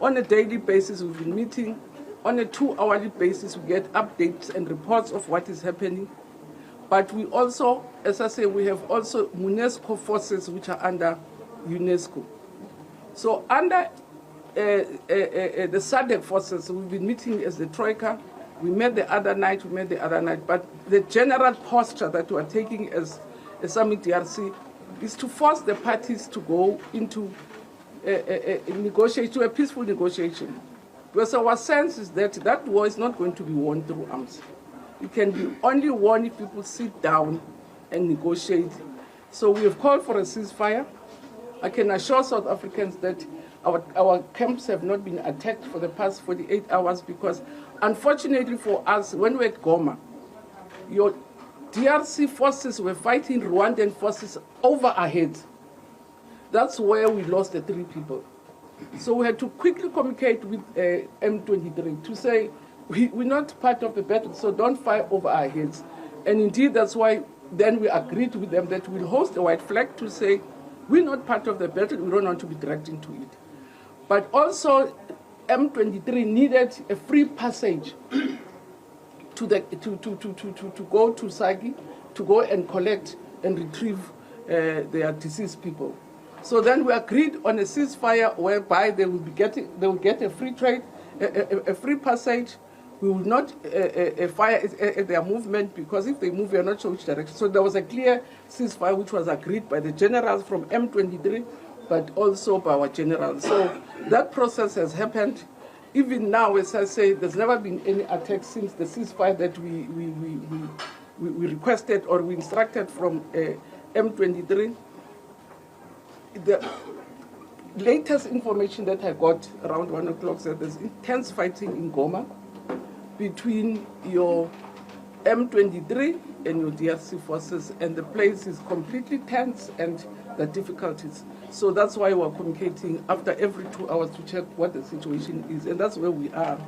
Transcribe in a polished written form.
On a daily basis, we've been meeting. On a 2-hourly basis, we get updates and reports of what is happening. But we also, as I say, we have also UNESCO forces which are under UNESCO. So under the SADC forces, we've been meeting as the Troika. We met the other night, but the general posture that we are taking as a summit DRC is to force the parties to go into a peaceful negotiation. Because our sense is that that war is not going to be won through arms. It can be only won if people sit down and negotiate. So we have called for a ceasefire. I can assure South Africans that our camps have not been attacked for the past 48 hours because, unfortunately for us, when we're at Goma, your DRC forces were fighting Rwandan forces over our heads. That's where we lost the 3 people. So we had to quickly communicate with M23 to say, we're not part of the battle, so don't fight over our heads. And indeed, that's why then we agreed with them that we'll host a white flag to say, we're not part of the battle, we don't want to be dragged into it. But also, M23 needed a free passage to go to Sagi, to go and collect and retrieve their deceased people. So then we agreed on a ceasefire whereby they will get a free trade, a free passage. We will not fire at their movement because if they move, we are not sure which direction. So there was a clear ceasefire which was agreed by the generals from M23, but also by our generals. So that process has happened. Even now, as I say, there's never been any attack since the ceasefire that we requested or we instructed from M23. The latest information that I got around 1 o'clock said there's intense fighting in Goma between your M23 and your DRC forces, and the place is completely tense and the difficulties. So that's why we're communicating after every 2 hours to check what the situation is, and that's where we are.